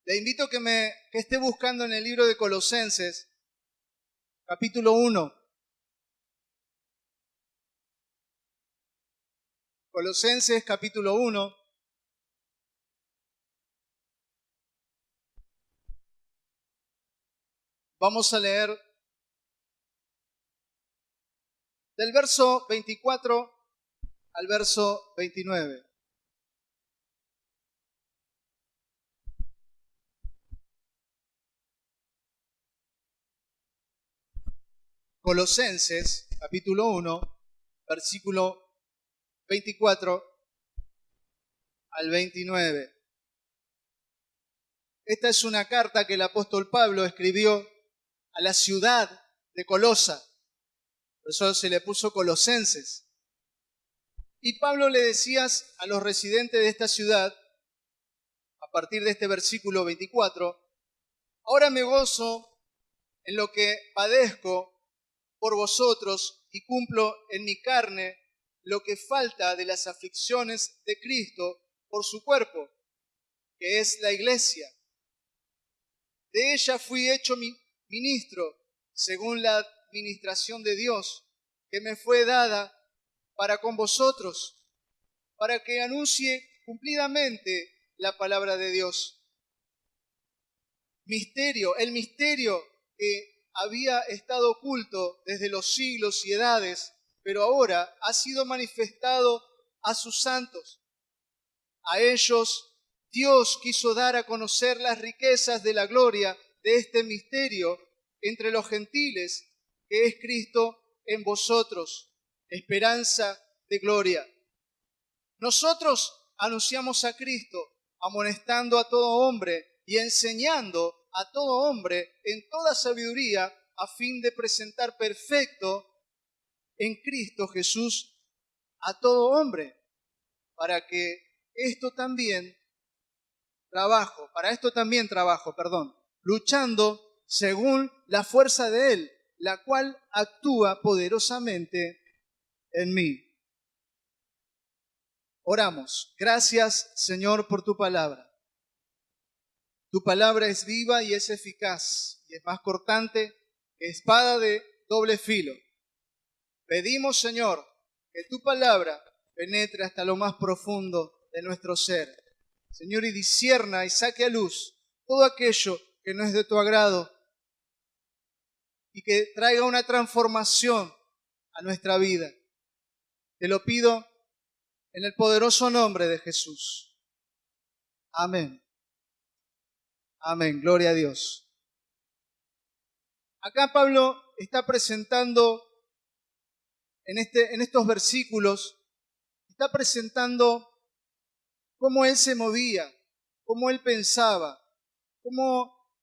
Le invito a que esté buscando en el libro de Colosenses, capítulo 1. Colosenses, capítulo 1. Vamos a leer del verso 24 al verso 29. Colosenses, capítulo 1, versículo 24 al 29. Esta es una carta que el apóstol Pablo escribió a la ciudad de Colosa. Por eso se le puso Colosenses. Y Pablo le decía a los residentes de esta ciudad, a partir de este versículo 24, ahora me gozo en lo que padezco por vosotros y cumplo en mi carne lo que falta de las aflicciones de Cristo por su cuerpo, que es la iglesia. De ella fui hecho ministro según la administración de Dios, que me fue dada para con vosotros, para que anuncie cumplidamente la palabra de Dios. El misterio que había estado oculto desde los siglos y edades, pero ahora ha sido manifestado a sus santos. A ellos Dios quiso dar a conocer las riquezas de la gloria de este misterio entre los gentiles, que es Cristo en vosotros, esperanza de gloria. Nosotros anunciamos a Cristo, amonestando a todo hombre y enseñando a todo hombre en toda sabiduría, a fin de presentar perfecto en Cristo Jesús a todo hombre, para esto también trabajo, luchando según la fuerza de Él, la cual actúa poderosamente en mí. Oramos. Gracias, Señor, por tu palabra. Tu palabra es viva y es eficaz, y es más cortante que espada de doble filo. Pedimos, Señor, que tu palabra penetre hasta lo más profundo de nuestro ser, Señor, y discierna y saque a luz todo aquello que no es de tu agrado, y que traiga una transformación a nuestra vida. Te lo pido en el poderoso nombre de Jesús. Amén. Amén. Gloria a Dios. Acá Pablo está presentando en estos versículos, está presentando cómo él se movía, cómo él pensaba,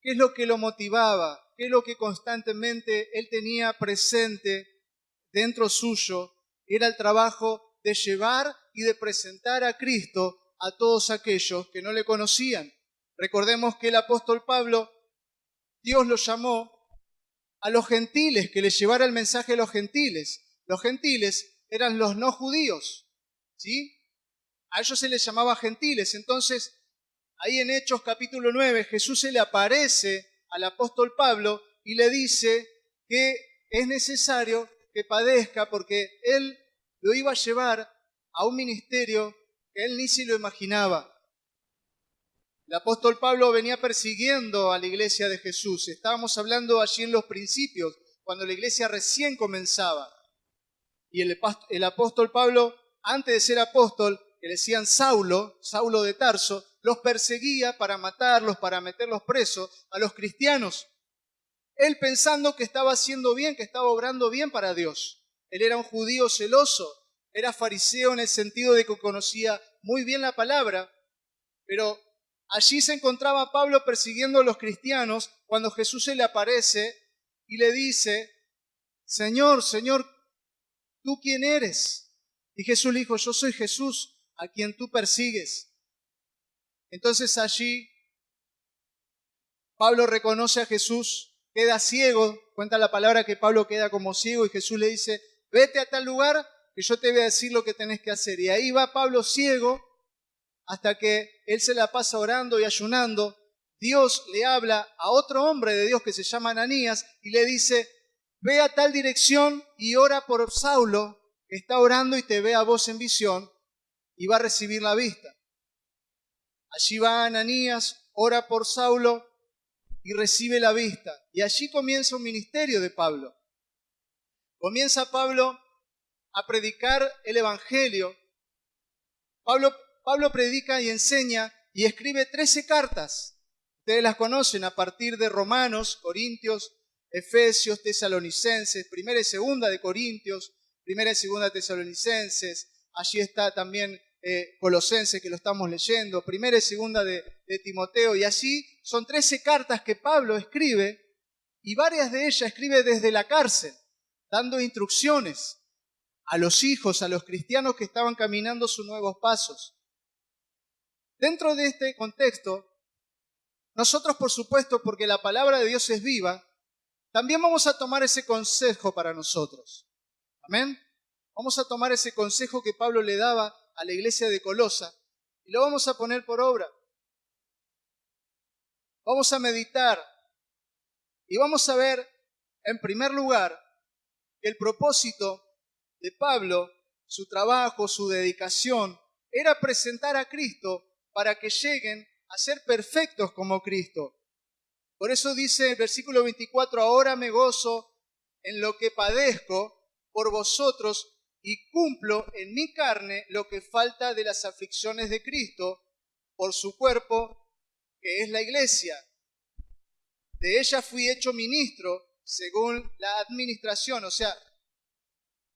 qué es lo que lo motivaba, qué es lo que constantemente él tenía presente dentro suyo. Era el trabajo de llevar y de presentar a Cristo a todos aquellos que no le conocían. Recordemos que el apóstol Pablo, Dios lo llamó a los gentiles, que les llevara el mensaje a los gentiles. Los gentiles eran los no judíos, ¿sí? A ellos se les llamaba gentiles. Entonces, ahí en Hechos capítulo 9, Jesús se le aparece al apóstol Pablo y le dice que es necesario que padezca, porque él lo iba a llevar a un ministerio que él ni se lo imaginaba. El apóstol Pablo venía persiguiendo a la iglesia de Jesús. Estábamos hablando allí en los principios, cuando la iglesia recién comenzaba. Y el apóstol Pablo, antes de ser apóstol, que le decían Saulo de Tarso, los perseguía para matarlos, para meterlos presos a los cristianos. Él pensando que estaba haciendo bien, que estaba obrando bien para Dios. Él era un judío celoso, era fariseo en el sentido de que conocía muy bien la palabra, pero allí se encontraba Pablo persiguiendo a los cristianos cuando Jesús se le aparece y le dice: Señor, Señor, ¿tú quién eres? Y Jesús le dijo: yo soy Jesús, a quien tú persigues. Entonces allí Pablo reconoce a Jesús, queda ciego, cuenta la palabra que Pablo queda como ciego y Jesús le dice: vete a tal lugar que yo te voy a decir lo que tenés que hacer. Y ahí va Pablo ciego hasta que él se la pasa orando y ayunando, Dios le habla a otro hombre de Dios que se llama Ananías y le dice, ve a tal dirección y ora por Saulo, que está orando y te ve a vos en visión y va a recibir la vista. Allí va Ananías, ora por Saulo y recibe la vista. Y allí comienza un ministerio de Pablo. Comienza Pablo a predicar el Evangelio. Pablo predica y enseña y escribe 13 cartas. Ustedes las conocen a partir de Romanos, Corintios, Efesios, Tesalonicenses, primera y segunda de Corintios, primera y segunda de Tesalonicenses. Allí está también Colosenses, que lo estamos leyendo, primera y segunda de Timoteo. Y allí son 13 cartas que Pablo escribe y varias de ellas escribe desde la cárcel, dando instrucciones a los hijos, a los cristianos que estaban caminando sus nuevos pasos. Dentro de este contexto, nosotros, por supuesto, porque la palabra de Dios es viva, también vamos a tomar ese consejo para nosotros. Amén. Vamos a tomar ese consejo que Pablo le daba a la iglesia de Colosa y lo vamos a poner por obra. Vamos a meditar y vamos a ver, en primer lugar, que el propósito de Pablo, su trabajo, su dedicación, era presentar a Cristo para que lleguen a ser perfectos como Cristo. Por eso dice el versículo 24, ahora me gozo en lo que padezco por vosotros y cumplo en mi carne lo que falta de las aflicciones de Cristo por su cuerpo, que es la iglesia. De ella fui hecho ministro según la administración. O sea,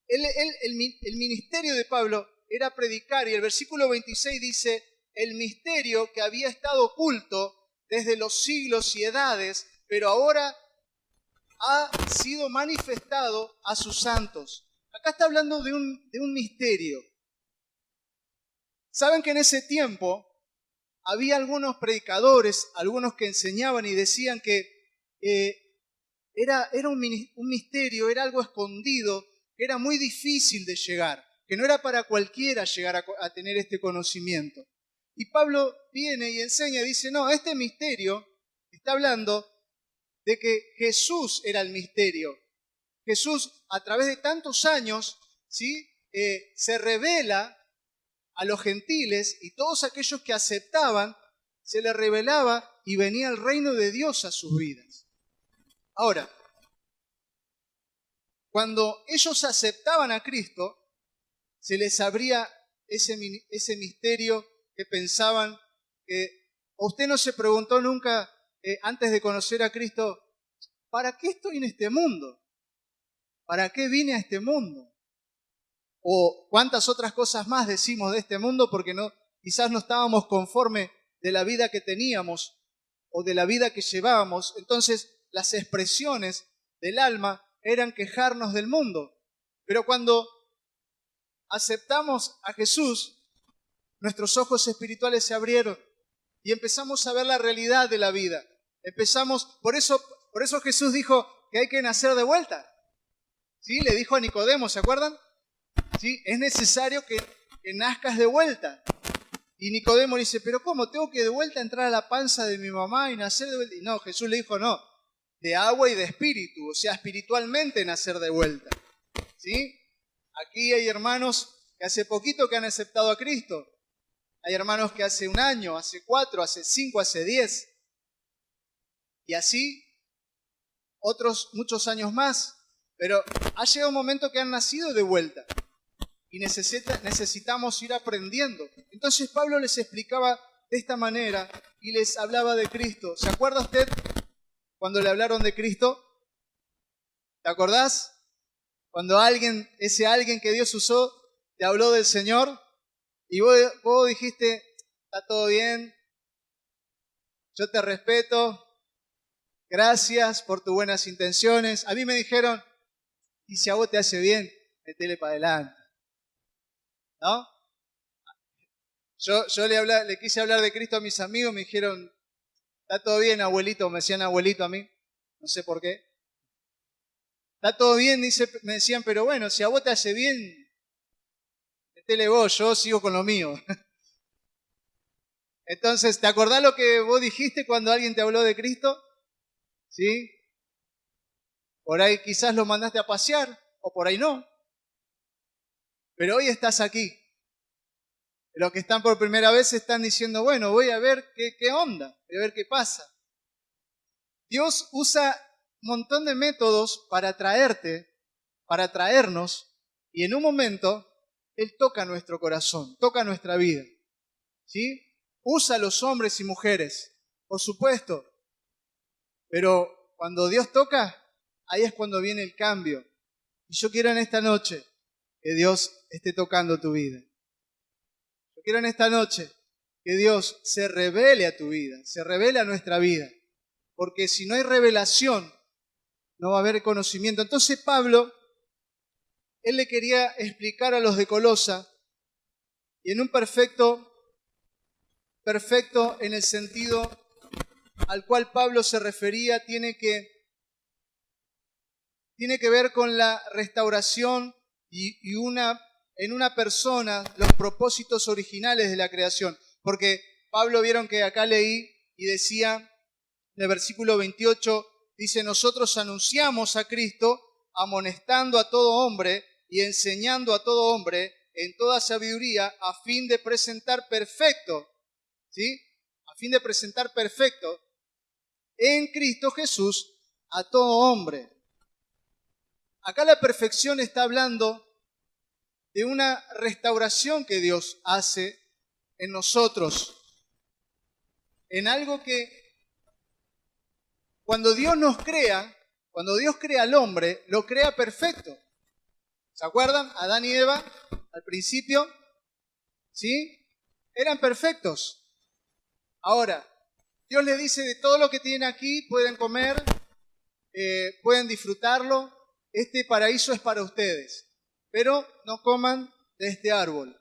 el ministerio de Pablo era predicar, y el versículo 26 dice, el misterio que había estado oculto desde los siglos y edades, pero ahora ha sido manifestado a sus santos. Acá está hablando de un misterio. Saben que en ese tiempo había algunos predicadores, algunos que enseñaban y decían que era un misterio, era algo escondido, que era muy difícil de llegar, que no era para cualquiera llegar a tener este conocimiento. Y Pablo viene y enseña y dice, no, este misterio está hablando de que Jesús era el misterio. Jesús, a través de tantos años, ¿sí? Se revela a los gentiles y todos aquellos que aceptaban, se les revelaba y venía el reino de Dios a sus vidas. Ahora, cuando ellos aceptaban a Cristo, se les abría ese misterio que pensaban que... ¿Usted no se preguntó nunca, antes de conocer a Cristo, ¿para qué estoy en este mundo? ¿Para qué vine a este mundo? O cuántas otras cosas más decimos de este mundo porque quizás no estábamos conforme de la vida que teníamos o de la vida que llevábamos. Entonces las expresiones del alma eran quejarnos del mundo. Pero cuando aceptamos a Jesús, nuestros ojos espirituales se abrieron y empezamos a ver la realidad de la vida. Por eso Jesús dijo que hay que nacer de vuelta. ¿Sí? Le dijo a Nicodemo, ¿se acuerdan? ¿Sí? Es necesario que nazcas de vuelta. Y Nicodemo dice, pero ¿cómo? ¿Tengo que de vuelta entrar a la panza de mi mamá y nacer de vuelta? Y no, Jesús le dijo, no, de agua y de espíritu, o sea, espiritualmente nacer de vuelta. ¿Sí? Aquí hay hermanos que hace poquito que han aceptado a Cristo. Hay hermanos que hace 1 año, hace 4, hace 5, hace 10. Y así, otros muchos años más. Pero ha llegado un momento que han nacido de vuelta. Y necesitamos ir aprendiendo. Entonces Pablo les explicaba de esta manera y les hablaba de Cristo. ¿Se acuerda usted cuando le hablaron de Cristo? ¿Te acordás? Cuando ese alguien que Dios usó, te habló del Señor y vos dijiste, está todo bien, yo te respeto, gracias por tus buenas intenciones. A mí me dijeron, y si a vos te hace bien, metele para adelante. ¿No? Yo le quise hablar de Cristo a mis amigos, me dijeron, está todo bien, abuelito, me decían abuelito a mí, no sé por qué. Está todo bien, me decían, pero bueno, si a vos te hace bien, metele vos, yo sigo con lo mío. Entonces, ¿te acordás lo que vos dijiste cuando alguien te habló de Cristo? ¿Sí? Por ahí quizás lo mandaste a pasear, o por ahí no. Pero hoy estás aquí. Los que están por primera vez están diciendo, bueno, voy a ver qué onda, voy a ver qué pasa. Dios usa un montón de métodos para atraerte, para atraernos, y en un momento Él toca nuestro corazón, toca nuestra vida. ¿Sí? Usa a los hombres y mujeres, por supuesto, pero cuando Dios toca, ahí es cuando viene el cambio. Y yo quiero en esta noche que Dios esté tocando tu vida. Yo quiero en esta noche que Dios se revele a tu vida, se revele a nuestra vida. Porque si no hay revelación, no va a haber conocimiento. Entonces Pablo, él le quería explicar a los de Colosa, y en un perfecto en el sentido al cual Pablo se refería, tiene que ver con la restauración y en una persona los propósitos originales de la creación. Porque Pablo, vieron que acá leí y decía, en el versículo 28, dice, nosotros anunciamos a Cristo amonestando a todo hombre y enseñando a todo hombre en toda sabiduría a fin de presentar perfecto, ¿sí? A fin de presentar perfecto en Cristo Jesús a todo hombre. Acá la perfección está hablando de una restauración que Dios hace en nosotros, en algo que cuando Dios nos crea, cuando Dios crea al hombre, lo crea perfecto. ¿Se acuerdan? Adán y Eva, al principio, ¿sí? Eran perfectos. Ahora, Dios les dice, de todo lo que tienen aquí, pueden comer, pueden disfrutarlo, este paraíso es para ustedes, pero no coman de este árbol.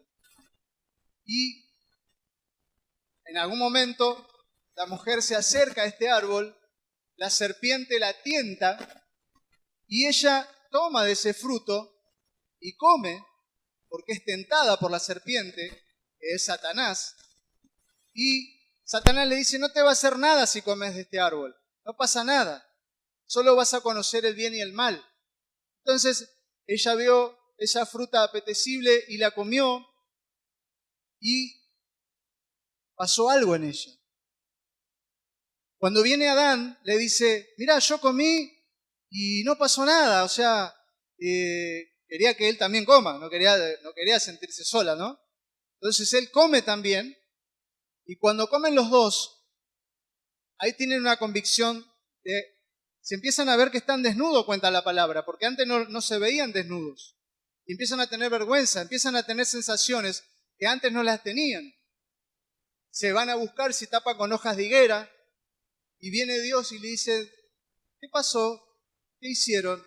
Y en algún momento la mujer se acerca a este árbol, la serpiente la tienta y ella toma de ese fruto y come, porque es tentada por la serpiente, que es Satanás, y Satanás le dice, no te va a hacer nada si comes de este árbol, no pasa nada, solo vas a conocer el bien y el mal. Entonces ella vio esa fruta apetecible y la comió y pasó algo en ella. Cuando viene Adán, le dice, mirá, yo comí y no pasó nada, o sea, quería que él también coma, no quería sentirse sola, ¿no? Entonces él come también, y cuando comen los dos, ahí tienen una convicción se empiezan a ver que están desnudos, cuenta la palabra, porque antes no se veían desnudos. Y empiezan a tener vergüenza, empiezan a tener sensaciones que antes no las tenían. Se van a buscar, se tapan con hojas de higuera, y viene Dios y le dice, ¿qué pasó? ¿Qué hicieron?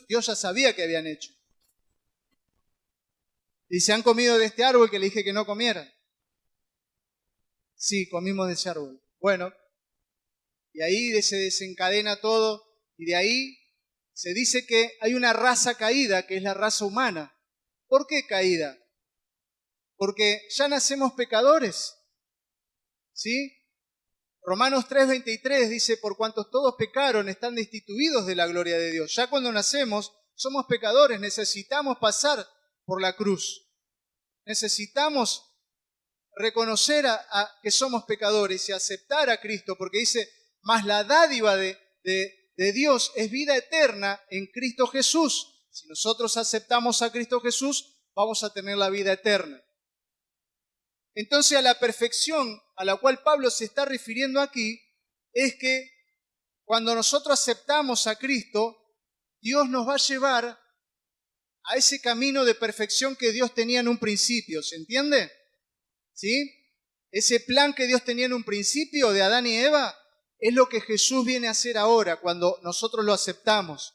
Dios ya sabía que habían hecho. Y se han comido de este árbol que le dije que no comieran. Sí, comimos de ese árbol. Bueno, y ahí se desencadena todo, y de ahí se dice que hay una raza caída, que es la raza humana. ¿Por qué caída? Porque ya nacemos pecadores, ¿sí? Romanos 3:23 dice, por cuanto todos pecaron, están destituidos de la gloria de Dios. Ya cuando nacemos, somos pecadores, necesitamos pasar por la cruz. Necesitamos reconocer que somos pecadores y aceptar a Cristo, porque dice, mas la dádiva de Dios es vida eterna en Cristo Jesús. Si nosotros aceptamos a Cristo Jesús, vamos a tener la vida eterna. Entonces, a la perfección a la cual Pablo se está refiriendo aquí es que cuando nosotros aceptamos a Cristo, Dios nos va a llevar a ese camino de perfección que Dios tenía en un principio. ¿Se entiende? ¿Sí? Ese plan que Dios tenía en un principio de Adán y Eva es lo que Jesús viene a hacer ahora cuando nosotros lo aceptamos.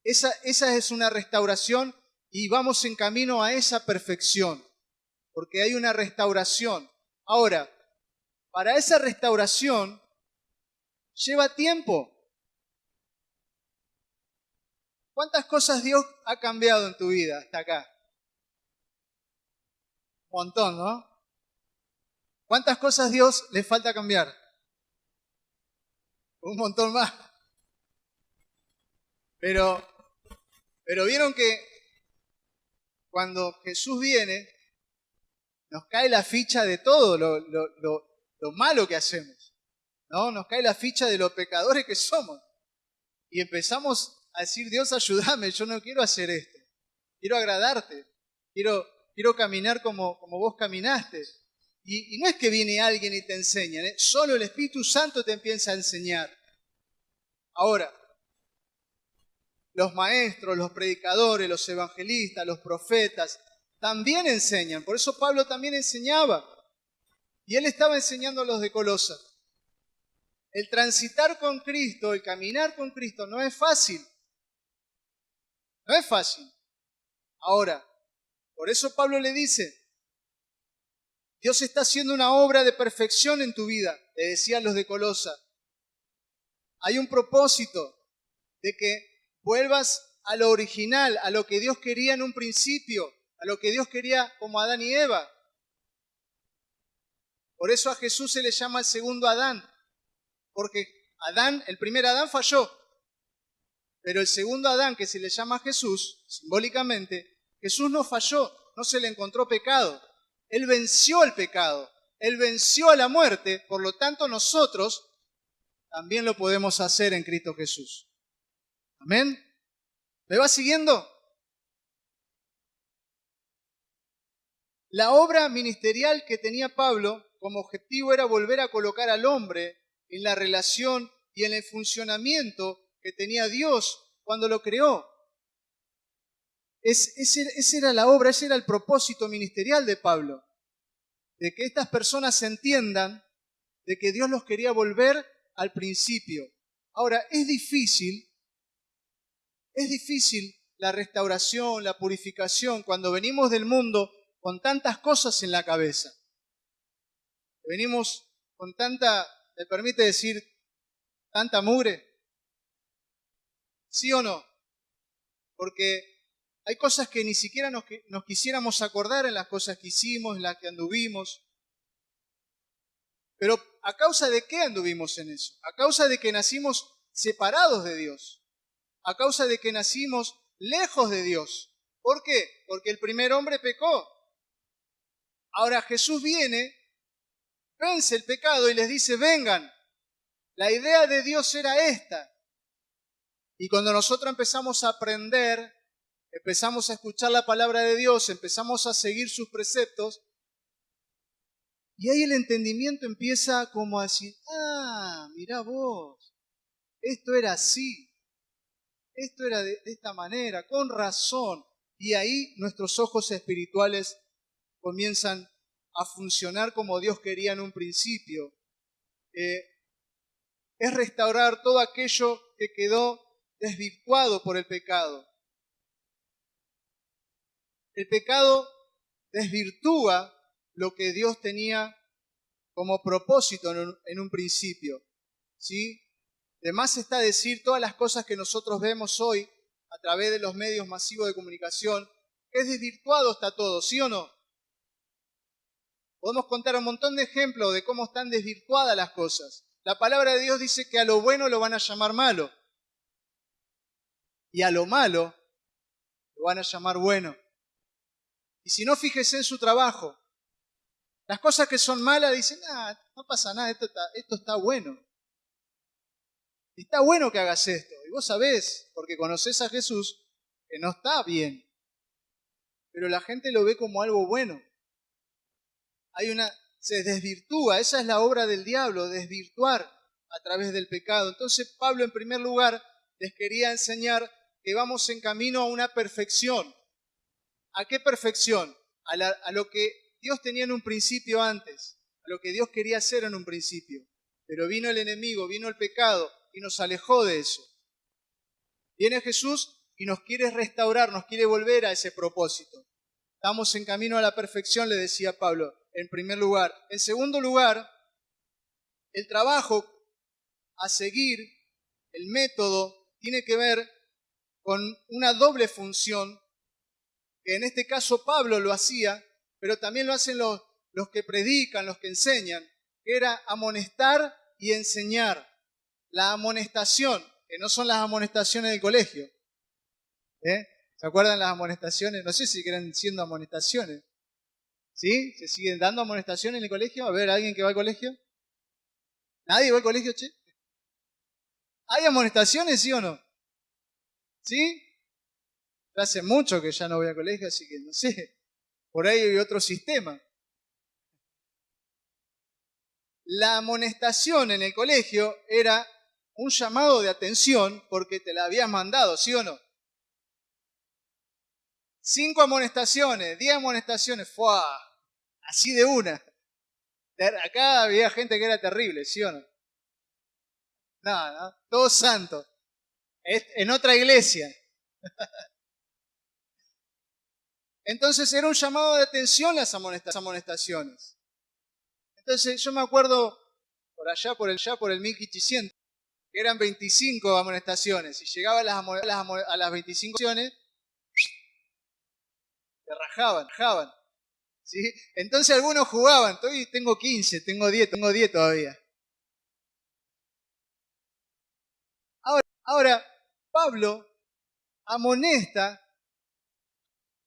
Esa es una restauración y vamos en camino a esa perfección, porque hay una restauración. Ahora, para esa restauración lleva tiempo. ¿Cuántas cosas Dios ha cambiado en tu vida hasta acá? Un montón, ¿no? ¿Cuántas cosas a Dios le falta cambiar? Un montón más. Pero vieron que cuando Jesús viene, nos cae la ficha de todo lo malo que hacemos, ¿no? Nos cae la ficha de los pecadores que somos. Y empezamos a decir, Dios, ayúdame, yo no quiero hacer esto. Quiero agradarte. Quiero caminar como vos caminaste. Y no es que viene alguien y te enseña, ¿eh? Solo el Espíritu Santo te empieza a enseñar. Ahora, los maestros, los predicadores, los evangelistas, los profetas, también enseñan. Por eso Pablo también enseñaba. Y él estaba enseñando a los de Colosas. El transitar con Cristo, el caminar con Cristo no es fácil. No es fácil. Ahora, por eso Pablo le dice, Dios está haciendo una obra de perfección en tu vida, le decían los de Colosas. Hay un propósito de que vuelvas a lo original, a lo que Dios quería en un principio, a lo que Dios quería como Adán y Eva. Por eso a Jesús se le llama el segundo Adán, porque el primer Adán falló, pero el segundo Adán, que se le llama Jesús, simbólicamente, Jesús no falló, no se le encontró pecado. Él venció el pecado, Él venció a la muerte, por lo tanto nosotros también lo podemos hacer en Cristo Jesús. ¿Amén? ¿Me va siguiendo? La obra ministerial que tenía Pablo como objetivo era volver a colocar al hombre en la relación y en el funcionamiento que tenía Dios cuando lo creó. Esa era la obra, ese era el propósito ministerial de Pablo, de que estas personas entiendan de que Dios los quería volver al principio. Ahora, es difícil la restauración, la purificación, cuando venimos del mundo con tantas cosas en la cabeza. Venimos con tanta, ¿me permite decir, tanta mugre? ¿Sí o no? Porque hay cosas que ni siquiera nos quisiéramos acordar en las cosas que hicimos, en las que anduvimos. Pero ¿a causa de qué anduvimos en eso? A causa de que nacimos separados de Dios. A causa de que nacimos lejos de Dios. ¿Por qué? Porque el primer hombre pecó. Ahora Jesús viene, vence el pecado y les dice, vengan. La idea de Dios era esta. Y cuando nosotros empezamos a aprender, empezamos a escuchar la palabra de Dios, empezamos a seguir sus preceptos, y ahí el entendimiento empieza como a decir, mirá vos, esto era así, esto era de esta manera, con razón. Y ahí nuestros ojos espirituales comienzan a funcionar como Dios quería en un principio. Es restaurar todo aquello que quedó desvirtuado por el pecado. El pecado desvirtúa lo que Dios tenía como propósito en un principio, ¿sí? De más está decir todas las cosas que nosotros vemos hoy a través de los medios masivos de comunicación, que es desvirtuado está todo, ¿sí o no? Podemos contar un montón de ejemplos de cómo están desvirtuadas las cosas. La palabra de Dios dice que a lo bueno lo van a llamar malo y a lo malo lo van a llamar bueno. Y si no, fíjese en su trabajo. Las cosas que son malas dicen, no pasa nada, esto está bueno. Está bueno que hagas esto. Y vos sabés, porque conocés a Jesús, que no está bien. Pero la gente lo ve como algo bueno. Se desvirtúa, esa es la obra del diablo, desvirtuar a través del pecado. Entonces Pablo, en primer lugar, les quería enseñar que vamos en camino a una perfección. ¿A qué perfección? A lo que Dios tenía en un principio antes, a lo que Dios quería hacer en un principio. Pero vino el enemigo, vino el pecado y nos alejó de eso. Viene Jesús y nos quiere restaurar, nos quiere volver a ese propósito. Estamos en camino a la perfección, le decía Pablo, en primer lugar. En segundo lugar, el trabajo a seguir, el método, tiene que ver con una doble función, que en este caso Pablo lo hacía, pero también lo hacen los los que predican, los que enseñan, que era amonestar y enseñar. La amonestación, que no son las amonestaciones del colegio. ¿Se acuerdan las amonestaciones? No sé si siguen siendo amonestaciones. ¿Sí? ¿Se siguen dando amonestaciones en el colegio? A ver, ¿alguien que va al colegio? ¿Nadie va al colegio, che? ¿Hay amonestaciones, sí o no? ¿Sí? Hace mucho que ya no voy al colegio, así que no sé. Por ahí hay otro sistema. La amonestación en el colegio era un llamado de atención porque te la habías mandado, ¿sí o no? 5 amonestaciones, 10 amonestaciones, ¡fua! Así de una. Acá había gente que era terrible, ¿sí o no? No, no, todo santo. En otra iglesia. Entonces era un llamado de atención las amonestaciones. Entonces yo me acuerdo por allá por el 1500, que eran 25 amonestaciones. Y llegaban a las 25 amonestaciones, te rajaban. ¿Sí? Entonces algunos jugaban, tengo 15, tengo 10 todavía. Ahora, Pablo amonesta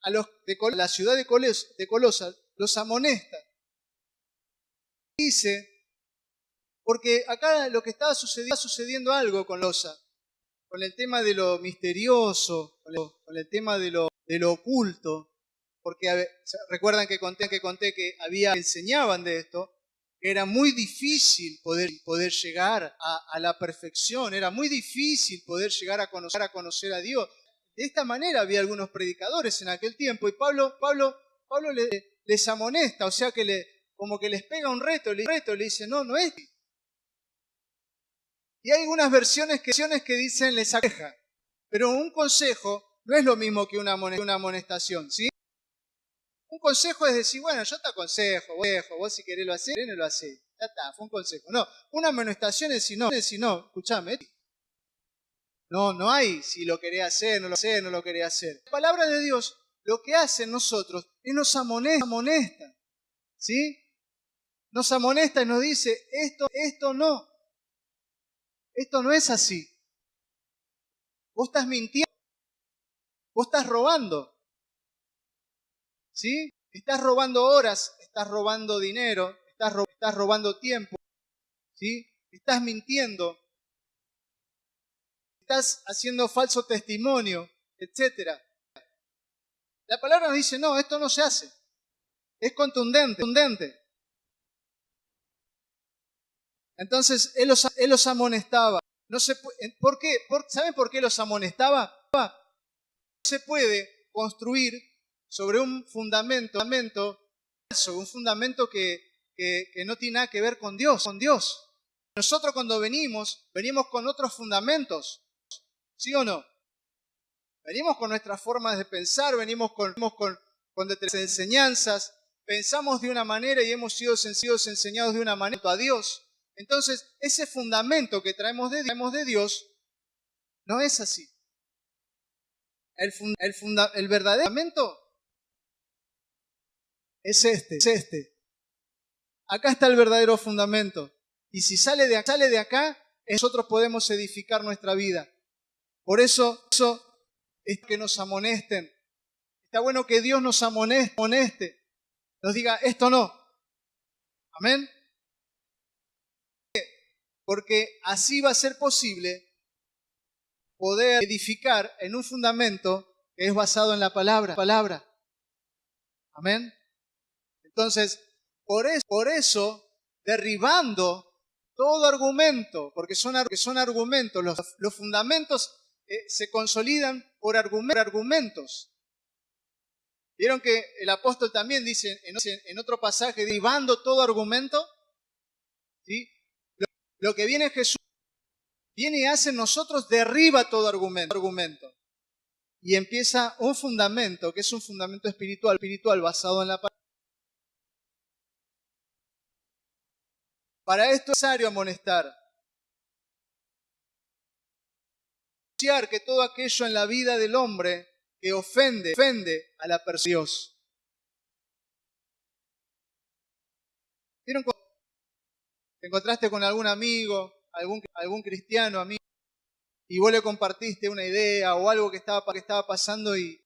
a los de la ciudad de Colosas, los amonesta. Dice, porque acá lo que estaba sucediendo algo con Losa, con el tema de lo misterioso, con el tema de lo oculto, porque recuerdan que conté que enseñaban de esto, que era muy difícil poder llegar a la perfección, era muy difícil poder llegar a conocer a Dios. De esta manera había algunos predicadores en aquel tiempo y Pablo les amonesta, o sea que como que les pega un reto, le dice, no es. Y hay algunas versiones que dicen les aqueja, pero un consejo no es lo mismo que una amonestación, ¿sí? Un consejo es decir, bueno, yo te aconsejo, vos si querés lo hacés, no lo hacés. Ya está, fue un consejo. No, una amonestación es si no, escuchame, no hay si lo querés hacer, no lo querés hacer. La palabra de Dios lo que hace en nosotros es nos amonesta, ¿sí? Nos amonesta y nos dice, esto no es así. Vos estás mintiendo, vos estás robando, ¿sí? Estás robando horas, estás robando dinero, estás robando tiempo, ¿sí? Estás mintiendo, estás haciendo falso testimonio, etc. La palabra nos dice, no, esto no se hace. Es contundente. Entonces, él los amonestaba. No se ¿por qué? ¿Saben por qué los amonestaba? No se puede construir sobre un fundamento falso, un fundamento que no tiene nada que ver con Dios. Nosotros cuando venimos con otros fundamentos, ¿sí o no? Venimos con nuestras formas de pensar, venimos con determinadas enseñanzas, pensamos de una manera y hemos sido enseñados de una manera a Dios. Entonces, ese fundamento que traemos de Dios no es así. El verdadero fundamento es este. Acá está el verdadero fundamento. Y si sale de acá, nosotros podemos edificar nuestra vida. Por eso es que nos amonesten. Está bueno que Dios nos amoneste, nos diga, esto no. Amén. Porque así va a ser posible poder edificar en un fundamento que es basado en la palabra. Amén. Entonces, por eso, derribando todo argumento, porque son argumentos, los fundamentos se consolidan por argumentos. Vieron que el apóstol también dice en otro pasaje, derribando todo argumento, ¿sí? Lo que viene Jesús, viene y hace en nosotros, derriba todo argumento. Y empieza un fundamento, que es un fundamento espiritual basado en la palabra. Para esto es necesario amonestar. Anunciar que todo aquello en la vida del hombre que ofende a la persona de Dios. te encontraste con algún amigo, algún cristiano amigo, y vos le compartiste una idea o algo que estaba pasando y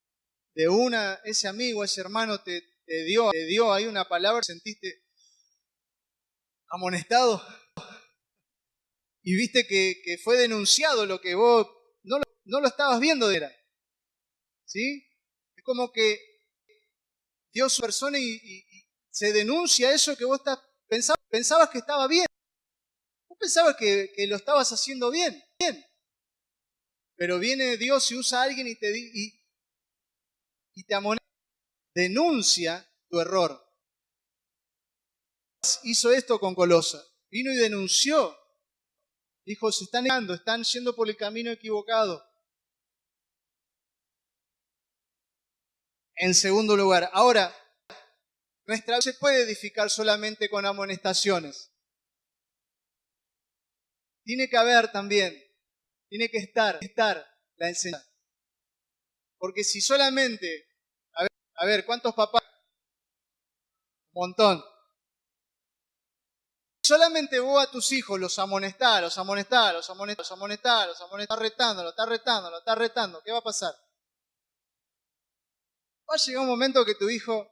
de una, ese amigo, ese hermano te dio ahí una palabra, sentiste amonestado y viste que fue denunciado lo que vos no lo estabas viendo de era. ¿Sí? Es como que Dios su persona y se denuncia eso que vos pensabas que estaba bien. Vos pensabas que lo estabas haciendo bien. Pero viene Dios y usa a alguien y te amonesta, denuncia tu error. Hizo esto con Colosa. Vino y denunció. Dijo, se están negando, están yendo por el camino equivocado. En segundo lugar, ahora, nuestra vida se puede edificar solamente con amonestaciones. Tiene que haber también, tiene que estar la enseñanza. Porque si solamente, a ver, ¿cuántos papás? Un montón. Solamente vos a tus hijos los amonestás, estás retando, ¿qué va a pasar? Va a llegar un momento que tu hijo,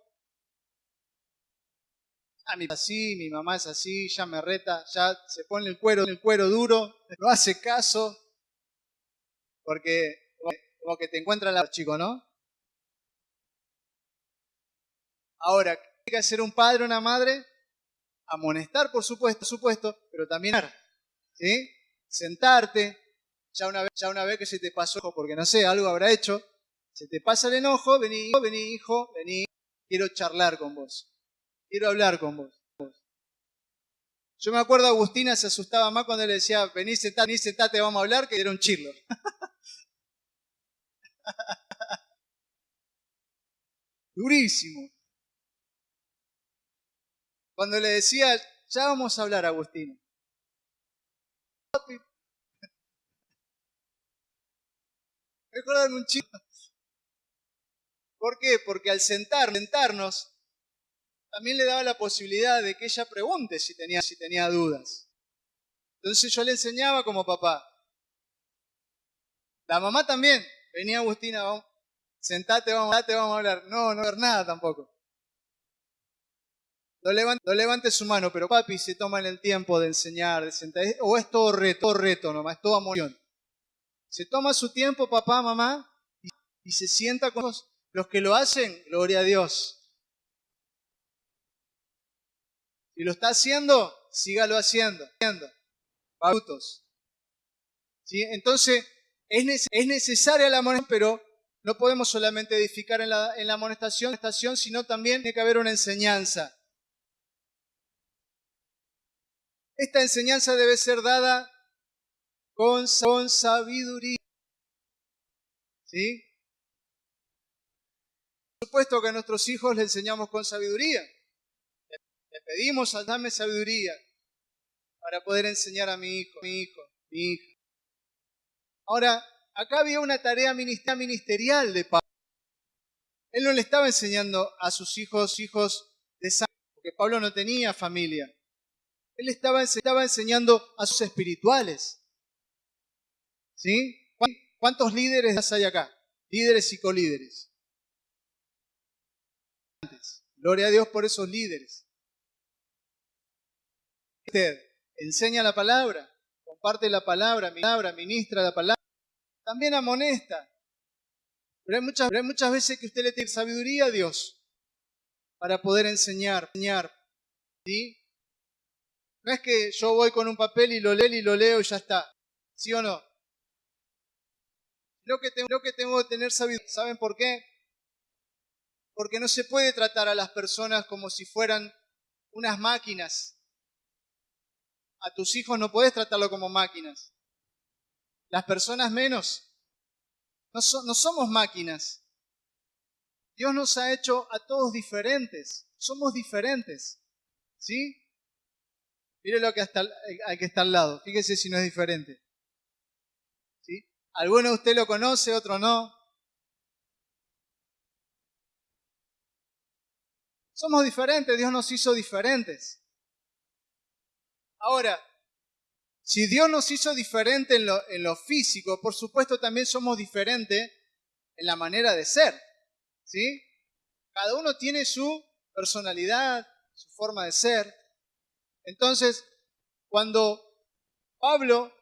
mi papá es así, mi mamá es así, ya me reta, ya se pone el cuero duro, no hace caso, porque como que te encuentra la chico, ¿no? Ahora, ¿qué tiene que hacer un padre o una madre? Amonestar, por supuesto, pero también, ¿sí? Sentarte, ya una vez que se te pasó, porque no sé, algo habrá hecho, se te pasa el enojo, vení, hijo, vení, quiero charlar con vos, quiero hablar con vos. Yo me acuerdo, Agustina se asustaba más cuando le decía, vení, sentate, vamos a hablar, que era un chirlo. Durísimo. Cuando le decía, ya vamos a hablar, Agustina. Recuerdan un chirlo. ¿Por qué? Porque al sentarnos, también le daba la posibilidad de que ella pregunte si tenía dudas. Entonces yo le enseñaba como papá. La mamá también. Venía Agustina, vamos, sentate, vamos a hablar. No ver nada tampoco. No levante su mano, pero papi se toma en el tiempo de enseñar, de sentar. O es todo reto nomás, es toda emoción. Se toma su tiempo, papá, mamá, y se sienta con los que lo hacen, gloria a Dios. Si lo está haciendo, sígalo haciendo. Frutos. ¿Sí? Entonces, es necesaria la amonestación, pero no podemos solamente edificar en la amonestación, sino también tiene que haber una enseñanza. Esta enseñanza debe ser dada con sabiduría. ¿Sí? Por supuesto que a nuestros hijos les enseñamos con sabiduría. Le pedimos a dame sabiduría para poder enseñar a mi hijo, mi hija. Ahora, acá había una tarea ministerial de Pablo. Él no le estaba enseñando a sus hijos de sangre, porque Pablo no tenía familia. Él estaba enseñando a sus espirituales. ¿Sí? ¿Cuántos líderes hay acá? Líderes y colíderes. Gloria a Dios por esos líderes. Usted enseña la palabra, comparte la palabra, ministra la palabra. También amonesta. Pero hay muchas veces que usted le tiene sabiduría a Dios para poder enseñar. ¿Sí? No es que yo voy con un papel y lo leo y ya está. ¿Sí o no? Lo que tengo que tener sabiduría. ¿Saben por qué? Porque no se puede tratar a las personas como si fueran unas máquinas. A tus hijos no puedes tratarlo como máquinas. Las personas menos. No somos máquinas. Dios nos ha hecho a todos diferentes. Somos diferentes. ¿Sí? Mire lo que al que está al lado. Fíjese si no es diferente. ¿Sí? Alguno de usted lo conoce, otro no. Somos diferentes. Dios nos hizo diferentes. Ahora, si Dios nos hizo diferente en lo físico, por supuesto también somos diferentes en la manera de ser, ¿sí? Cada uno tiene su personalidad, su forma de ser. Entonces, cuando Pablo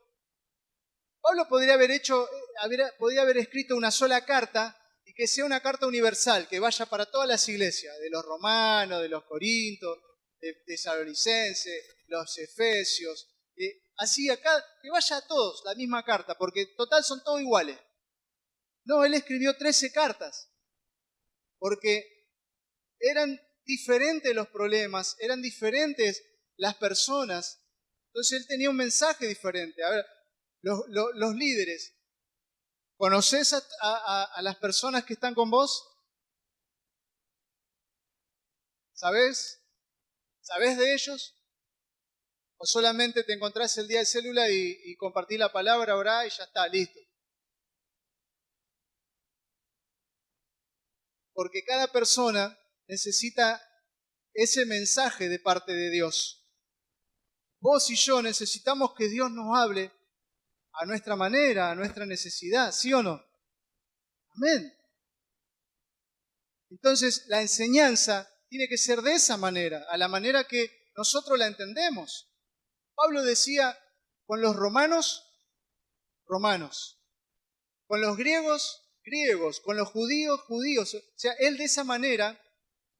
podría podría haber escrito una sola carta y que sea una carta universal, que vaya para todas las iglesias, de los romanos, de los corintios, de tesalonicenses, los efesios, así acá, que vaya a todos la misma carta, porque total son todos iguales. No, él escribió 13 cartas, porque eran diferentes los problemas, eran diferentes las personas, entonces él tenía un mensaje diferente. A ver, los líderes, ¿conoces a las personas que están con vos? ¿Sabés? ¿Sabés de ellos? ¿O solamente te encontrás el día de célula y compartís la palabra, orá y ya está, listo? Porque cada persona necesita ese mensaje de parte de Dios. Vos y yo necesitamos que Dios nos hable a nuestra manera, a nuestra necesidad, ¿sí o no? Amén. Entonces, la enseñanza tiene que ser de esa manera, a la manera que nosotros la entendemos. Pablo decía, con los romanos, romanos, con los griegos, griegos, con los judíos, judíos. O sea, él de esa manera,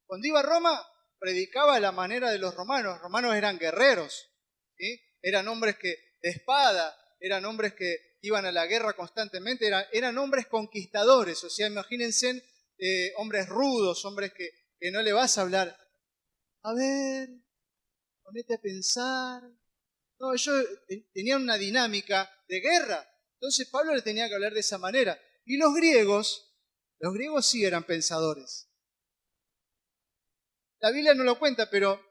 cuando iba a Roma, predicaba a la manera de los romanos. Los romanos eran guerreros, ¿sí? Eran hombres de espada, eran hombres que iban a la guerra constantemente, eran hombres conquistadores. O sea, imagínense hombres rudos, hombres que no le vas a hablar. A ver, ponete a pensar. No, ellos tenían una dinámica de guerra. Entonces Pablo le tenía que hablar de esa manera. Y los griegos sí eran pensadores. La Biblia no lo cuenta, pero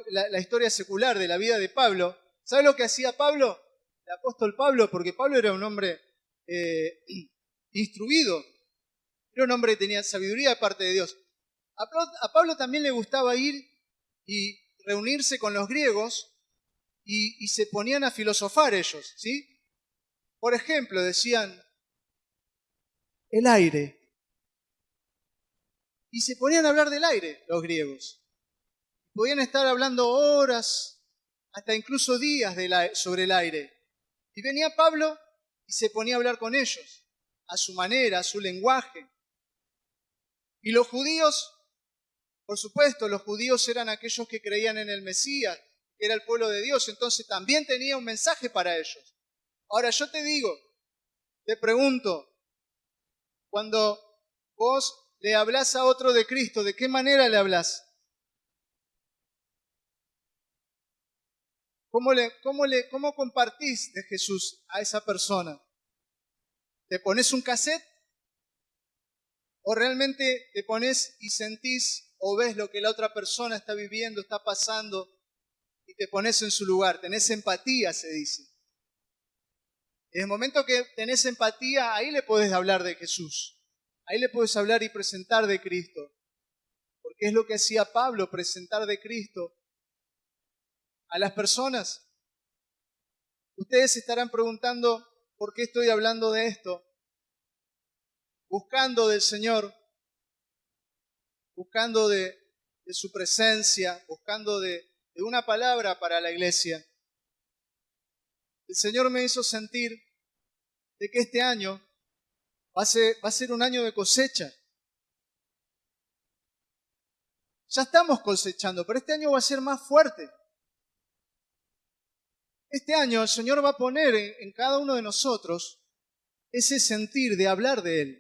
la historia secular de la vida de Pablo, ¿sabe lo que hacía Pablo? El apóstol Pablo, porque Pablo era un hombre instruido, era un hombre que tenía sabiduría de parte de Dios. A Pablo también le gustaba ir y reunirse con los griegos y se ponían a filosofar ellos, ¿sí? Por ejemplo, decían, el aire. Y se ponían a hablar del aire los griegos. Podían estar hablando horas, hasta incluso días sobre el aire. Y venía Pablo y se ponía a hablar con ellos, a su manera, a su lenguaje. Y los judíos, por supuesto, los judíos eran aquellos que creían en el Mesías, que era el pueblo de Dios, entonces también tenía un mensaje para ellos. Ahora yo te pregunto, cuando vos le hablás a otro de Cristo, ¿de qué manera le hablás? ¿Cómo compartís de Jesús a esa persona? ¿Te pones un cassette? ¿O realmente te pones y sentís o ves lo que la otra persona está viviendo, está pasando y te pones en su lugar? Tenés empatía, se dice. En el momento que tenés empatía, ahí le podés hablar de Jesús. Ahí le podés hablar y presentar de Cristo. Porque es lo que hacía Pablo, presentar de Cristo a las personas. Ustedes se estarán preguntando, ¿por qué estoy hablando de esto? Buscando del Señor, buscando de su presencia, buscando de una palabra para la iglesia. El Señor me hizo sentir de que este año va a ser un año de cosecha. Ya estamos cosechando, pero este año va a ser más fuerte. Este año el Señor va a poner en cada uno de nosotros ese sentir de hablar de Él.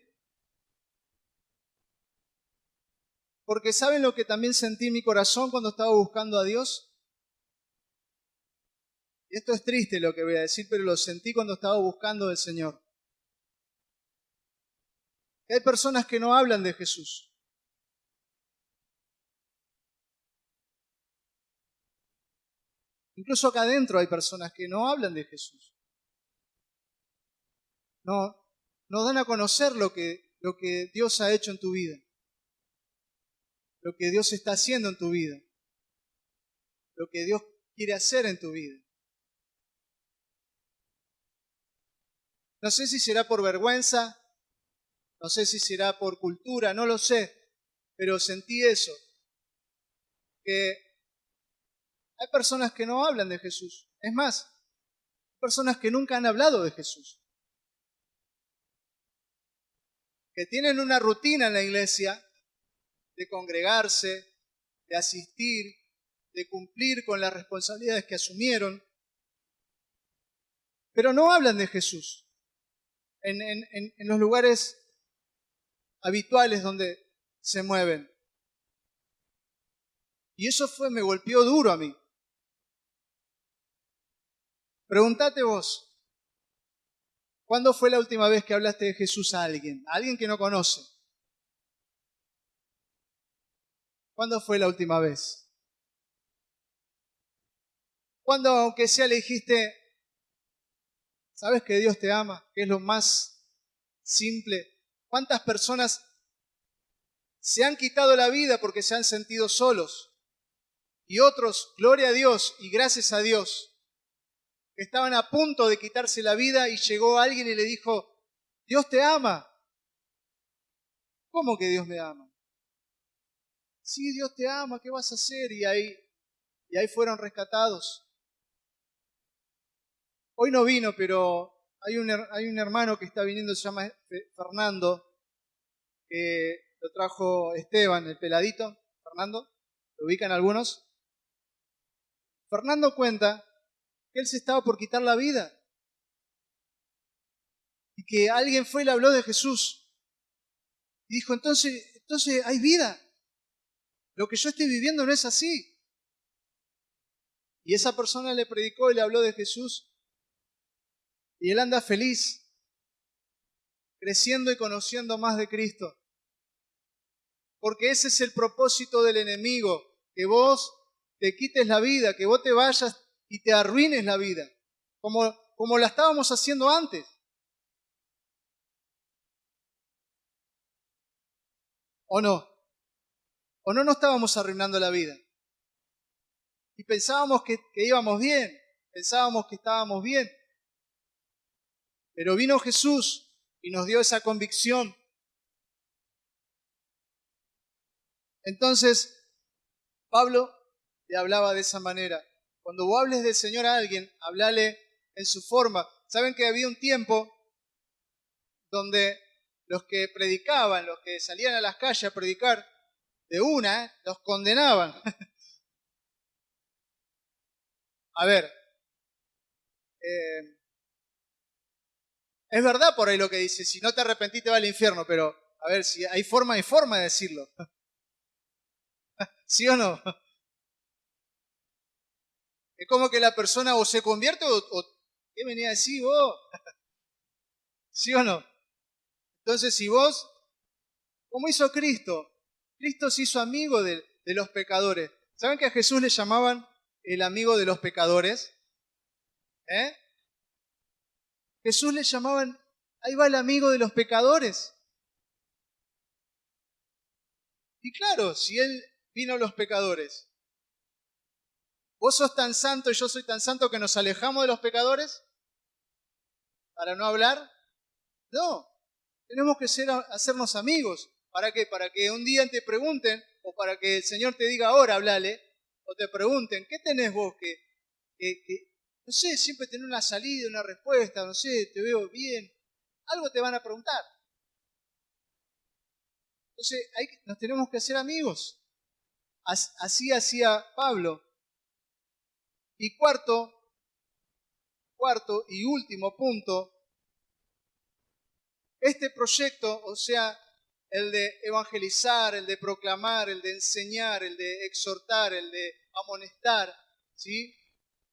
Porque ¿saben lo que también sentí en mi corazón cuando estaba buscando a Dios? Y esto es triste lo que voy a decir, pero lo sentí cuando estaba buscando al Señor. Hay personas que no hablan de Jesús. Incluso acá adentro hay personas que no hablan de Jesús. No dan a conocer lo que Dios ha hecho en tu vida. Lo que Dios está haciendo en tu vida. Lo que Dios quiere hacer en tu vida. No sé si será por vergüenza, no sé si será por cultura, no lo sé, pero sentí eso, que hay personas que no hablan de Jesús. Es más, personas que nunca han hablado de Jesús, que tienen una rutina en la iglesia de congregarse, de asistir, de cumplir con las responsabilidades que asumieron, pero no hablan de Jesús en los lugares habituales donde se mueven. Y eso me golpeó duro a mí. Pregúntate vos, ¿cuándo fue la última vez que hablaste de Jesús a alguien? A alguien que no conoce. ¿Cuándo fue la última vez? ¿Cuándo, aunque sea, le dijiste, sabes que Dios te ama, que es lo más simple? ¿Cuántas personas se han quitado la vida porque se han sentido solos? Y otros, gloria a Dios y gracias a Dios, que estaban a punto de quitarse la vida y llegó alguien y le dijo, Dios te ama. ¿Cómo que Dios me ama? Sí, Dios te ama, ¿qué vas a hacer? Y ahí fueron rescatados. Hoy no vino, pero hay un hermano que está viniendo, se llama Fernando, que lo trajo Esteban, el peladito. Fernando, ¿lo ubican algunos? Fernando cuenta que él se estaba por quitar la vida y que alguien fue y le habló de Jesús y dijo, entonces hay vida, lo que yo estoy viviendo no es así. Y esa persona le predicó y le habló de Jesús y él anda feliz, creciendo y conociendo más de Cristo, porque ese es el propósito del enemigo, que vos te quites la vida, que vos te vayas y te arruines la vida, como la estábamos haciendo antes. ¿O no? ¿O no nos estábamos arruinando la vida? Y pensábamos que íbamos bien, pensábamos que estábamos bien. Pero vino Jesús y nos dio esa convicción. Entonces, Pablo le hablaba de esa manera. Cuando vos hables del Señor a alguien, hablale en su forma. Saben que había un tiempo donde los que predicaban, los que salían a las calles a predicar, de una, los condenaban. A ver, es verdad por ahí lo que dice, si no te arrepentís te va al infierno, pero a ver, si hay forma de decirlo. ¿Sí o no? Es como que la persona o se convierte o ¿qué venía a decir vos? ¿Sí o no? Entonces, si vos, ¿cómo hizo Cristo? Cristo se hizo amigo de los pecadores. ¿Saben que a Jesús le llamaban el amigo de los pecadores? ¿Eh? Jesús le llamaban, ahí va el amigo de los pecadores. Y claro, si Él vino a los pecadores, ¿vos sos tan santo y yo soy tan santo que nos alejamos de los pecadores para no hablar? No, tenemos que hacernos amigos. ¿Para qué? Para que un día te pregunten, o para que el Señor te diga ahora, hablale, o te pregunten, ¿qué tenés vos que no sé, siempre tener una salida, una respuesta, no sé, te veo bien? Algo te van a preguntar. Entonces, nos tenemos que hacer amigos. Así hacía Pablo. Y cuarto y último punto, este proyecto, o sea, el de evangelizar, el de proclamar, el de enseñar, el de exhortar, el de amonestar, ¿sí?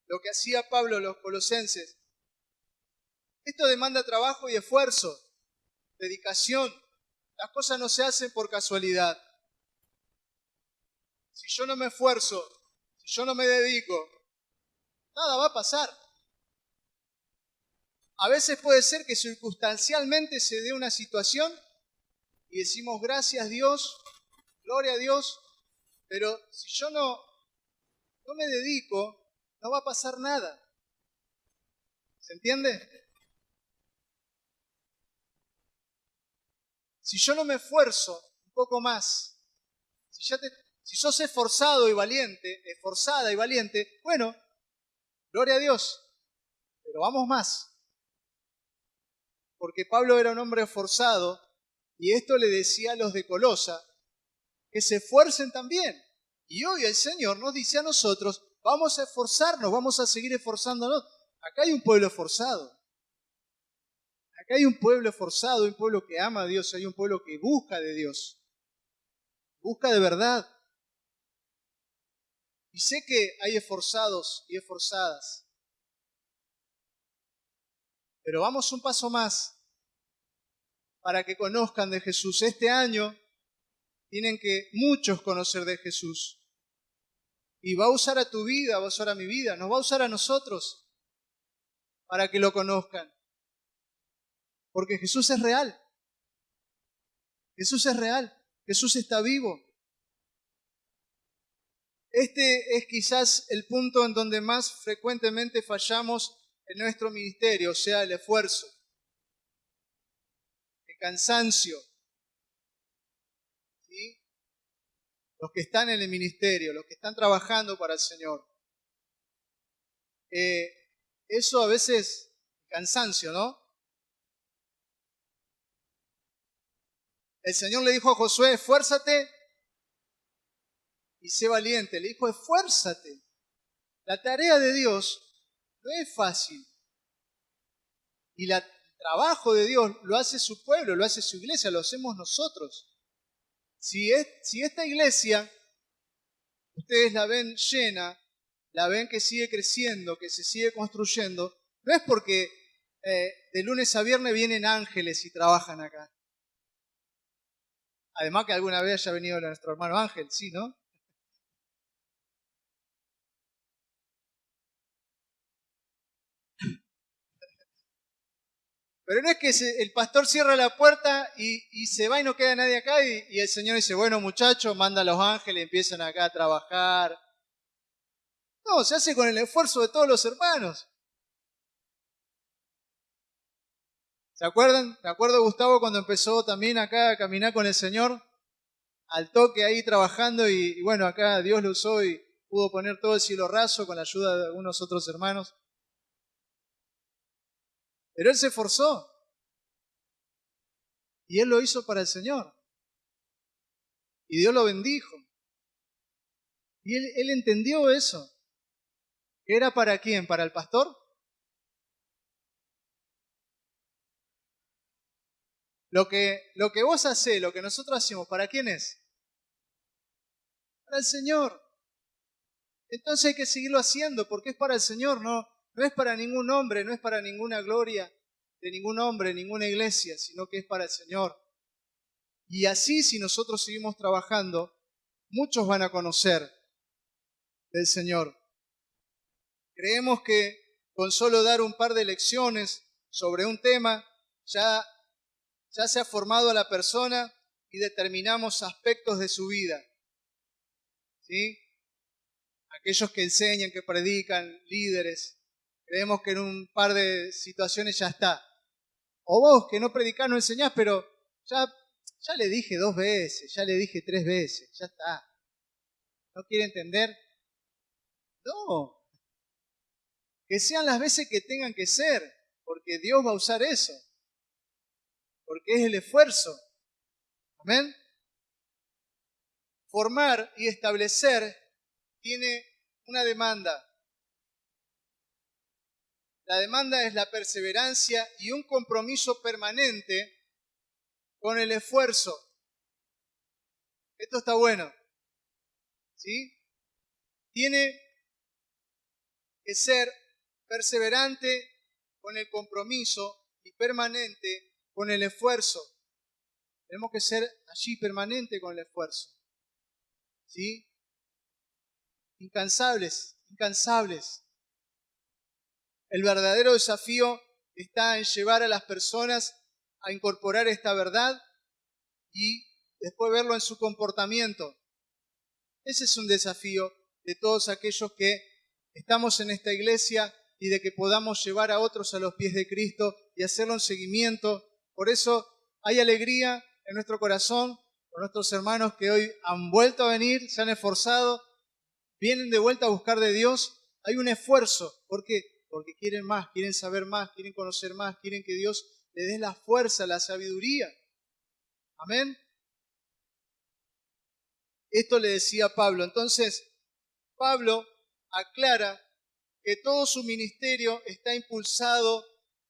Lo que hacía Pablo a los colosenses. Esto demanda trabajo y esfuerzo, dedicación. Las cosas no se hacen por casualidad. Si yo no me esfuerzo, si yo no me dedico, nada va a pasar. A veces puede ser que circunstancialmente se dé una situación y decimos gracias Dios, gloria a Dios, pero si yo no me dedico, no va a pasar nada. ¿Se entiende? Si yo no me esfuerzo un poco más, si sos esforzado y valiente, esforzada y valiente, bueno, gloria a Dios, pero vamos más. Porque Pablo era un hombre esforzado y esto le decía a los de Colosa, que se esfuercen también. Y hoy el Señor nos dice a nosotros, vamos a esforzarnos, vamos a seguir esforzándonos. Acá hay un pueblo esforzado. Acá hay un pueblo esforzado, un pueblo que ama a Dios, hay un pueblo que busca de Dios. Busca de verdad. Y sé que hay esforzados y esforzadas. Pero vamos un paso más para que conozcan de Jesús. Este año tienen que muchos conocer de Jesús. Y va a usar a tu vida, va a usar a mi vida, nos va a usar a nosotros para que lo conozcan. Porque Jesús es real. Jesús es real. Jesús está vivo. Este es quizás el punto en donde más frecuentemente fallamos en nuestro ministerio, o sea, el esfuerzo, el cansancio. ¿Sí? Los que están en el ministerio, los que están trabajando para el Señor. Eso a veces, cansancio, ¿no? El Señor le dijo a Josué, esfuérzate y sé valiente. Le dijo, esfuérzate. La tarea de Dios no es fácil. Y el trabajo de Dios lo hace su pueblo, lo hace su iglesia, lo hacemos nosotros. Si esta iglesia, ustedes la ven llena, la ven que sigue creciendo, que se sigue construyendo, no es porque de lunes a viernes vienen ángeles y trabajan acá. Además que alguna vez haya venido nuestro hermano Ángel, sí, ¿no? Pero no es que el pastor cierra la puerta y se va y no queda nadie acá y el Señor dice, bueno muchachos, manda a los ángeles, empiezan acá a trabajar. No, se hace con el esfuerzo de todos los hermanos. ¿Se acuerdan? Me acuerdo Gustavo cuando empezó también acá a caminar con el Señor, al toque ahí trabajando y bueno, acá Dios lo usó y pudo poner todo el cielo raso con la ayuda de algunos otros hermanos. Pero él se esforzó y él lo hizo para el Señor. Y Dios lo bendijo. Y él entendió eso. ¿Que era para quién? ¿Para el pastor? Lo que vos hacés, lo que nosotros hacemos, ¿para quién es? Para el Señor. Entonces hay que seguirlo haciendo porque es para el Señor, no es para ningún hombre, no es para ninguna gloria de ningún hombre, ninguna iglesia, sino que es para el Señor. Y así, si nosotros seguimos trabajando, muchos van a conocer del Señor. Creemos que con solo dar un par de lecciones sobre un tema, ya se ha formado a la persona y determinamos aspectos de su vida. ¿Sí? Aquellos que enseñan, que predican, líderes, creemos que en un par de situaciones ya está. O vos que no predicás, no enseñás, pero ya le dije 2 veces, ya le dije 3 veces, ya está. ¿No quiere entender? No. Que sean las veces que tengan que ser, porque Dios va a usar eso. Porque es el esfuerzo. ¿Amén? Formar y establecer tiene una demanda. La demanda es la perseverancia y un compromiso permanente con el esfuerzo. Esto está bueno. ¿Sí? Tiene que ser perseverante con el compromiso y permanente con el esfuerzo. Tenemos que ser allí permanente con el esfuerzo. ¿Sí? Incansables. El verdadero desafío está en llevar a las personas a incorporar esta verdad y después verlo en su comportamiento. Ese es un desafío de todos aquellos que estamos en esta iglesia y de que podamos llevar a otros a los pies de Cristo y hacerlo en seguimiento. Por eso hay alegría en nuestro corazón por nuestros hermanos que hoy han vuelto a venir, se han esforzado, vienen de vuelta a buscar de Dios. Hay un esfuerzo. ¿Por qué? Porque quieren más, quieren saber más, quieren conocer más, quieren que Dios les dé la fuerza, la sabiduría. Amén. Esto le decía Pablo. Entonces, Pablo aclara que todo su ministerio está impulsado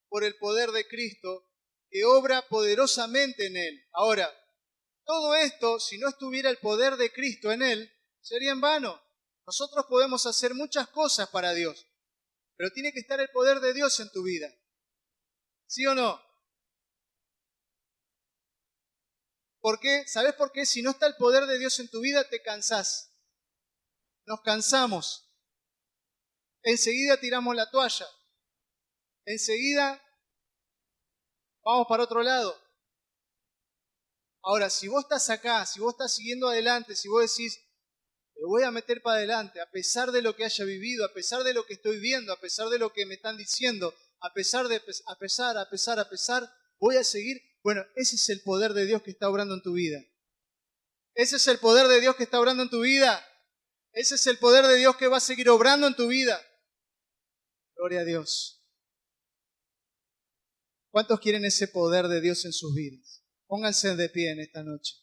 por el poder de Cristo, que obra poderosamente en él. Ahora, todo esto, si no estuviera el poder de Cristo en él, sería en vano. Nosotros podemos hacer muchas cosas para Dios, pero tiene que estar el poder de Dios en tu vida. ¿Sí o no? ¿Por qué? ¿Sabes por qué? Si no está el poder de Dios en tu vida, te cansás. Nos cansamos. Enseguida tiramos la toalla. Enseguida vamos para otro lado. Ahora, si vos estás acá, si vos estás siguiendo adelante, si vos decís, me voy a meter para adelante, a pesar de lo que haya vivido, a pesar de lo que estoy viendo, a pesar de lo que me están diciendo, a pesar, voy a seguir. Bueno, ese es el poder de Dios que está obrando en tu vida. Ese es el poder de Dios que está obrando en tu vida. Ese es el poder de Dios que va a seguir obrando en tu vida. Gloria a Dios. ¿Cuántos quieren ese poder de Dios en sus vidas? Pónganse de pie en esta noche.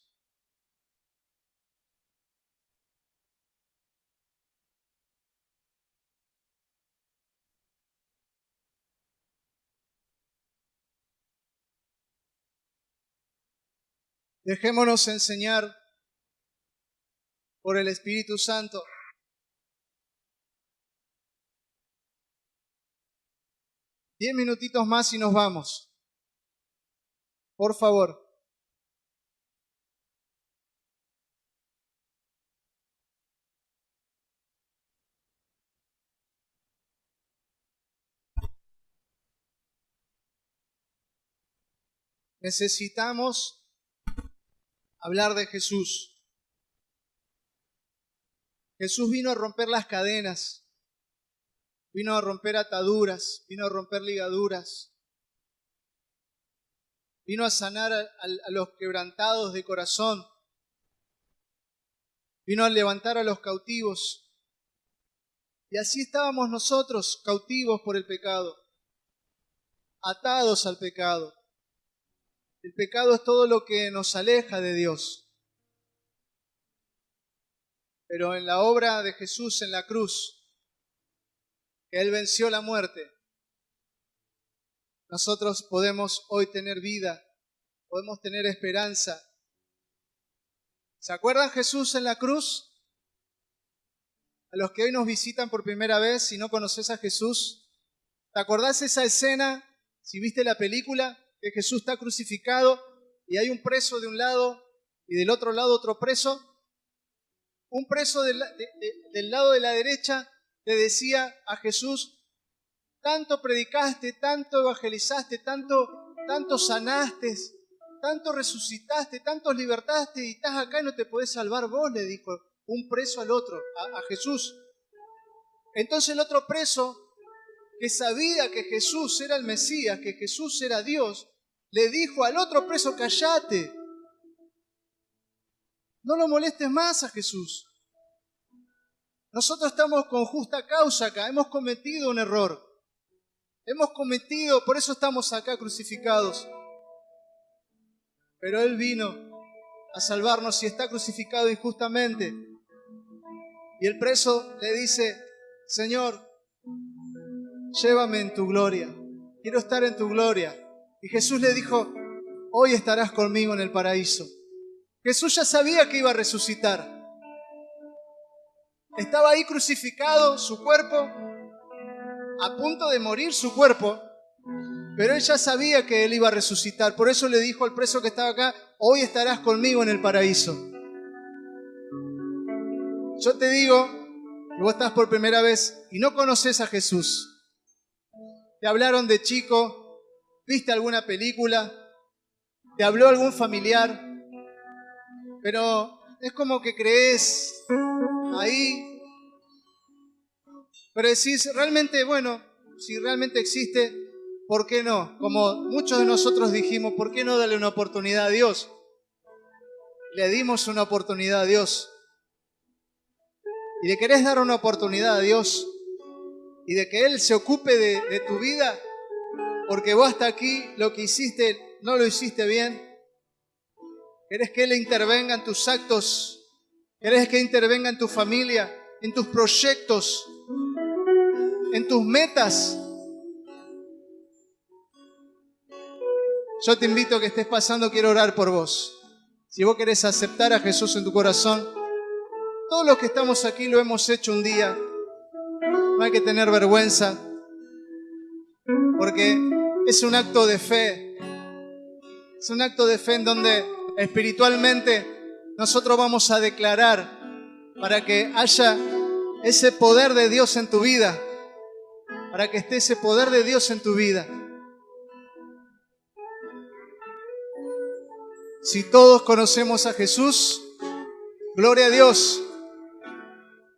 Dejémonos enseñar por el Espíritu Santo. Diez minutitos más y nos vamos. Por favor. Necesitamos hablar de Jesús. Jesús vino a romper las cadenas, vino a romper ataduras, vino a romper ligaduras, vino a sanar a los quebrantados de corazón, vino a levantar a los cautivos. Y así estábamos nosotros, cautivos por el pecado, atados al pecado. El pecado es todo lo que nos aleja de Dios. Pero en la obra de Jesús en la cruz, que Él venció la muerte, nosotros podemos hoy tener vida, podemos tener esperanza. ¿Se acuerdan Jesús en la cruz? A los que hoy nos visitan por primera vez, si no conoces a Jesús, ¿te acordás esa escena, si viste la película, que Jesús está crucificado y hay un preso de un lado y del otro lado otro preso? Un preso del lado de la derecha le decía a Jesús, tanto predicaste, tanto evangelizaste, tanto sanaste, tanto resucitaste, tanto libertaste y estás acá y no te podés salvar vos, le dijo un preso al otro, a Jesús. Entonces el otro preso, que sabía que Jesús era el Mesías, que Jesús era Dios, le dijo al otro preso, cállate, no lo molestes más a Jesús. Nosotros estamos con justa causa acá, hemos cometido un error. Por eso estamos acá crucificados. Pero Él vino a salvarnos y está crucificado injustamente. Y el preso le dice, Señor, llévame en tu gloria. Quiero estar en tu gloria. Y Jesús le dijo, hoy estarás conmigo en el paraíso. Jesús ya sabía que iba a resucitar. Estaba ahí crucificado, su cuerpo, a punto de morir su cuerpo, pero Él ya sabía que Él iba a resucitar. Por eso le dijo al preso que estaba acá, hoy estarás conmigo en el paraíso. Yo te digo, que vos estás por primera vez y no conoces a Jesús. Te hablaron de chico, viste alguna película, te habló algún familiar, pero es como que crees ahí, Pero decís, realmente, bueno, si realmente existe, ¿por qué no? Como muchos de nosotros dijimos, ¿por qué no darle una oportunidad a Dios? Le dimos una oportunidad a Dios. Y le querés dar una oportunidad a Dios y de que Él se ocupe de tu vida, porque vos hasta aquí lo que hiciste no lo hiciste bien. ¿Querés que Él intervenga en tus actos? ¿Querés que intervenga en tu familia, en tus proyectos, en tus metas? Yo te invito a que estés pasando, quiero orar por vos. Si vos querés aceptar a Jesús en tu corazón, todos los que estamos aquí lo hemos hecho un día. No hay que tener vergüenza, porque es un acto de fe. Es un acto de fe en donde espiritualmente nosotros vamos a declarar para que haya ese poder de Dios en tu vida, para que esté ese poder de Dios en tu vida. Si todos conocemos a Jesús, gloria a Dios.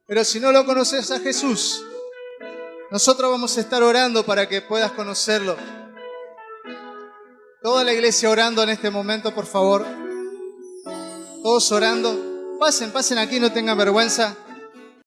Pero si no lo conoces a Jesús, nosotros vamos a estar orando para que puedas conocerlo. Toda la iglesia orando en este momento, por favor. Todos orando. Pasen aquí, no tengan vergüenza.